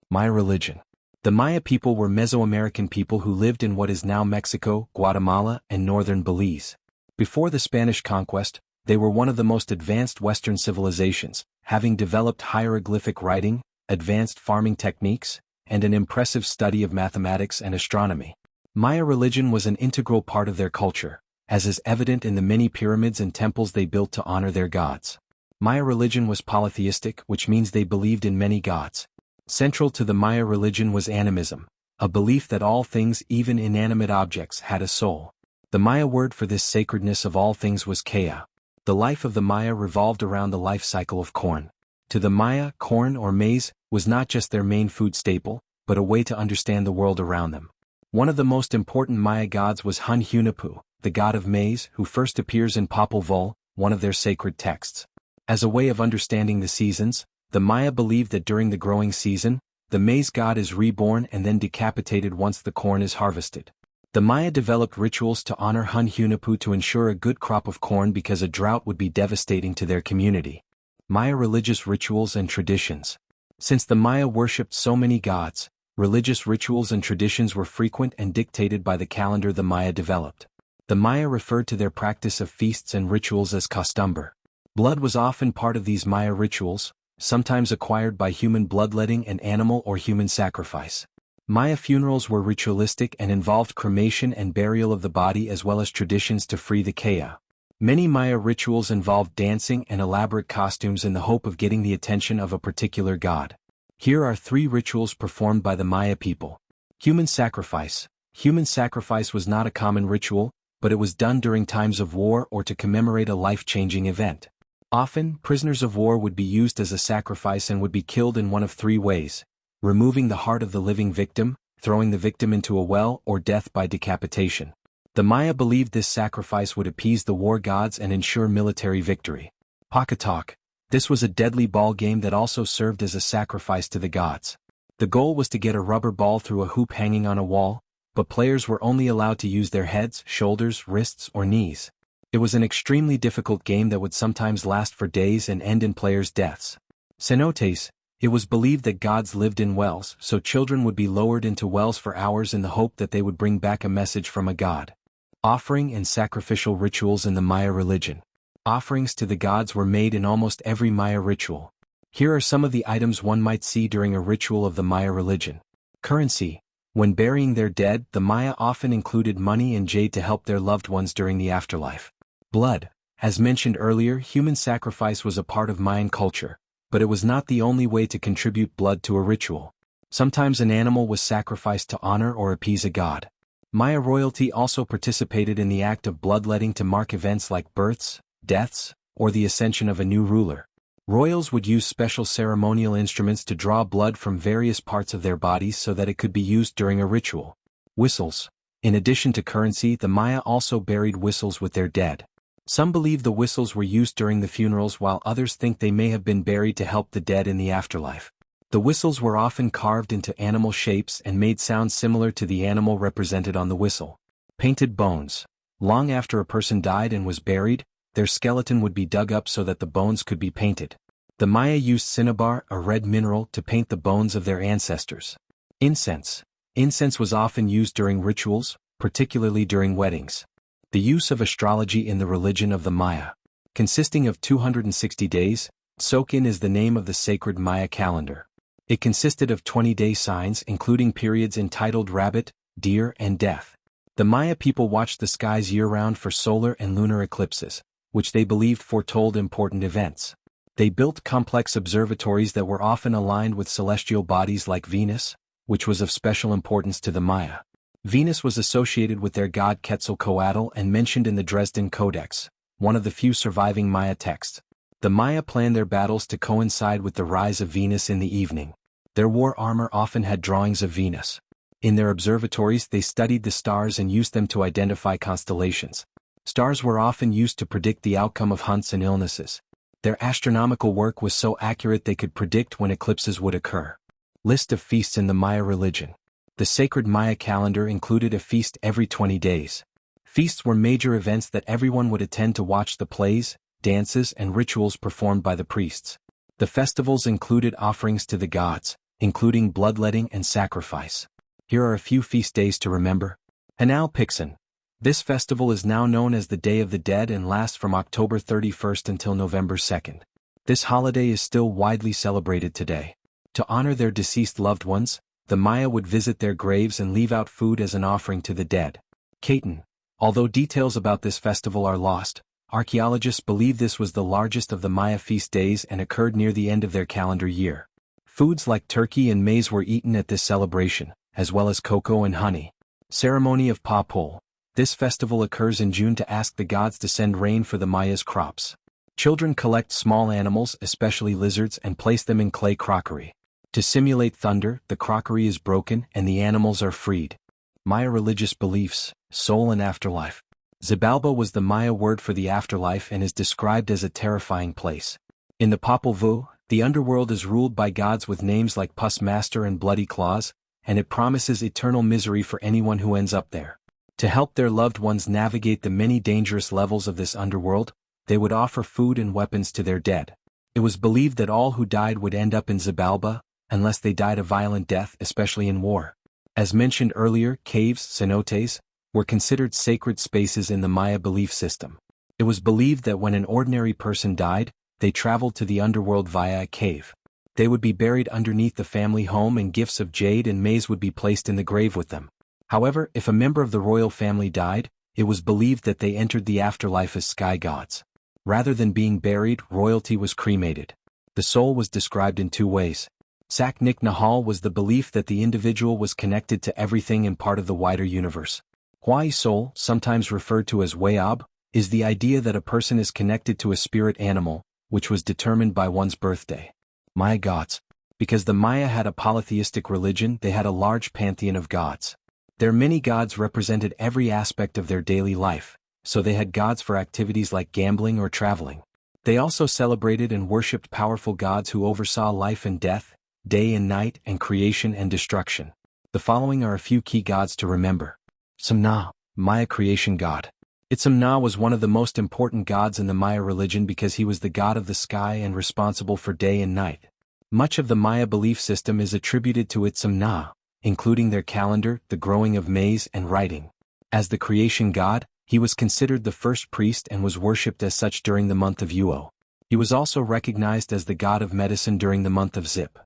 Maya religion. The Maya people were Mesoamerican people who lived in what is now Mexico, Guatemala, and northern Belize. Before the Spanish conquest, they were one of the most advanced Western civilizations, having developed hieroglyphic writing, advanced farming techniques, and an impressive study of mathematics and astronomy. Maya religion was an integral part of their culture, as is evident in the many pyramids and temples they built to honor their gods. Maya religion was polytheistic, which means they believed in many gods. Central to the Maya religion was animism, a belief that all things, even inanimate objects, had a soul. The Maya word for this sacredness of all things was Kea. The life of the Maya revolved around the life cycle of corn. To the Maya, corn or maize was not just their main food staple, but a way to understand the world around them. One of the most important Maya gods was Hun Hunahpu, the god of maize, who first appears in Popol Vuh, one of their sacred texts. As a way of understanding the seasons, the Maya believed that during the growing season, the maize god is reborn and then decapitated once the corn is harvested. The Maya developed rituals to honor Hun Hunahpu to ensure a good crop of corn because a drought would be devastating to their community. Maya religious rituals and traditions. Since the Maya worshipped so many gods, religious rituals and traditions were frequent and dictated by the calendar the Maya developed. The Maya referred to their practice of feasts and rituals as costumbre. Blood was often part of these Maya rituals, sometimes acquired by human bloodletting and animal or human sacrifice. Maya funerals were ritualistic and involved cremation and burial of the body as well as traditions to free the Kea. Many Maya rituals involved dancing and elaborate costumes in the hope of getting the attention of a particular god. Here are 3 rituals performed by the Maya people. Human sacrifice. Human sacrifice was not a common ritual, but it was done during times of war or to commemorate a life-changing event. Often, prisoners of war would be used as a sacrifice and would be killed in one of 3 ways: removing the heart of the living victim, throwing the victim into a well, or death by decapitation. The Maya believed this sacrifice would appease the war gods and ensure military victory. Pakatok. This was a deadly ball game that also served as a sacrifice to the gods. The goal was to get a rubber ball through a hoop hanging on a wall, but players were only allowed to use their heads, shoulders, wrists, or knees. It was an extremely difficult game that would sometimes last for days and end in players' deaths. Cenotes. It was believed that gods lived in wells, so children would be lowered into wells for hours in the hope that they would bring back a message from a god. Offering and sacrificial rituals in the Maya religion. Offerings to the gods were made in almost every Maya ritual. Here are some of the items one might see during a ritual of the Maya religion. Currency. When burying their dead, the Maya often included money and jade to help their loved ones during the afterlife. Blood. As mentioned earlier, human sacrifice was a part of Mayan culture, but it was not the only way to contribute blood to a ritual. Sometimes an animal was sacrificed to honor or appease a god. Maya royalty also participated in the act of bloodletting to mark events like births, deaths, or the ascension of a new ruler. Royals would use special ceremonial instruments to draw blood from various parts of their bodies so that it could be used during a ritual. Whistles. In addition to currency, the Maya also buried whistles with their dead. Some believe the whistles were used during the funerals while others think they may have been buried to help the dead in the afterlife. The whistles were often carved into animal shapes and made sounds similar to the animal represented on the whistle. Painted bones. Long after a person died and was buried, their skeleton would be dug up so that the bones could be painted. The Maya used cinnabar, a red mineral, to paint the bones of their ancestors. Incense. Incense was often used during rituals, particularly during weddings. The use of astrology in the religion of the Maya. Consisting of 260 days, Sokin is the name of the sacred Maya calendar. It consisted of 20-day signs including periods entitled rabbit, deer, and death. The Maya people watched the skies year-round for solar and lunar eclipses, which they believed foretold important events. They built complex observatories that were often aligned with celestial bodies like Venus, which was of special importance to the Maya. Venus was associated with their god Quetzalcoatl and mentioned in the Dresden Codex, one of the few surviving Maya texts. The Maya planned their battles to coincide with the rise of Venus in the evening. Their war armor often had drawings of Venus. In their observatories they studied the stars and used them to identify constellations. Stars were often used to predict the outcome of hunts and illnesses. Their astronomical work was so accurate they could predict when eclipses would occur. List of feasts in the Maya religion. The sacred Maya calendar included a feast every 20 days. Feasts were major events that everyone would attend to watch the plays, dances, and rituals performed by the priests. The festivals included offerings to the gods, including bloodletting and sacrifice. Here are a few feast days to remember. Hanal Pixin. This festival is now known as the Day of the Dead and lasts from October 31st until November 2nd. This holiday is still widely celebrated today. To honor their deceased loved ones, the Maya would visit their graves and leave out food as an offering to the dead. Katan. Although details about this festival are lost, archaeologists believe this was the largest of the Maya feast days and occurred near the end of their calendar year. Foods like turkey and maize were eaten at this celebration, as well as cocoa and honey. Ceremony of Pa-Pol. This festival occurs in June to ask the gods to send rain for the Maya's crops. Children collect small animals, especially lizards, and place them in clay crockery. To simulate thunder, the crockery is broken and the animals are freed. Maya religious beliefs, soul and afterlife. Xibalba was the Maya word for the afterlife and is described as a terrifying place. In the Popol Vuh, the underworld is ruled by gods with names like Pus Master and Bloody Claws, and it promises eternal misery for anyone who ends up there. To help their loved ones navigate the many dangerous levels of this underworld, they would offer food and weapons to their dead. It was believed that all who died would end up in Xibalba, unless they died a violent death, especially in war. As mentioned earlier, caves, cenotes, were considered sacred spaces in the Maya belief system. It was believed that when an ordinary person died, they traveled to the underworld via a cave. They would be buried underneath the family home and gifts of jade and maize would be placed in the grave with them. However, if a member of the royal family died, it was believed that they entered the afterlife as sky gods. Rather than being buried, royalty was cremated. The soul was described in two ways. Sak-Nik Nahal was the belief that the individual was connected to everything and part of the wider universe. Huai soul, sometimes referred to as Wayab, is the idea that a person is connected to a spirit animal, which was determined by one's birthday. Maya gods. Because the Maya had a polytheistic religion, they had a large pantheon of gods. Their many gods represented every aspect of their daily life, so they had gods for activities like gambling or traveling. They also celebrated and worshipped powerful gods who oversaw life and death, day and night, and creation and destruction. The following are a few key gods to remember. Samna, Maya creation god. Itzamna was one of the most important gods in the Maya religion because he was the god of the sky and responsible for day and night. Much of the Maya belief system is attributed to Itzamna, including their calendar, the growing of maize, and writing. As the creation god, he was considered the first priest and was worshipped as such during the month of Uo. He was also recognized as the god of medicine during the month of Zip.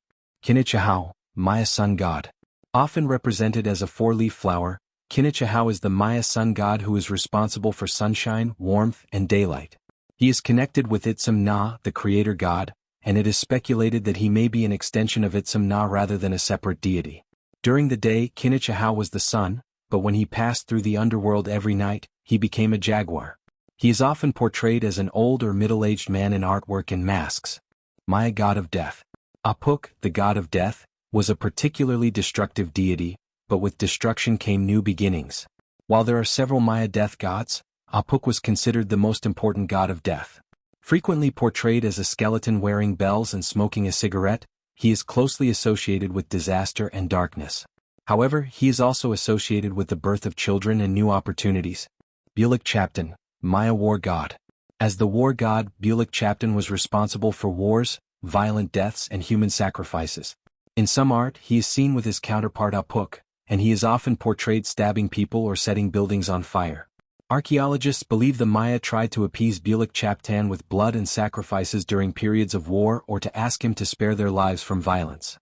Kinichahau, Maya sun god. Often represented as a four-leaf flower, Kinichahau is the Maya sun god who is responsible for sunshine, warmth, and daylight. He is connected with Itzamna, the creator god, and it is speculated that he may be an extension of Itzamna rather than a separate deity. During the day, Kinichahau was the sun, but when he passed through the underworld every night, he became a jaguar. He is often portrayed as an old or middle-aged man in artwork and masks. Maya god of death. Apuk, the god of death, was a particularly destructive deity, but with destruction came new beginnings. While there are several Maya death gods, Apuk was considered the most important god of death. Frequently portrayed as a skeleton wearing bells and smoking a cigarette, he is closely associated with disaster and darkness. However, he is also associated with the birth of children and new opportunities. Bulik Chaptan, Maya war god. As the war god, Bulik Chaptan was responsible for wars, violent deaths, and human sacrifices. In some art, he is seen with his counterpart Apuk, and he is often portrayed stabbing people or setting buildings on fire. Archaeologists believe the Maya tried to appease Bulik Chaptan with blood and sacrifices during periods of war or to ask him to spare their lives from violence.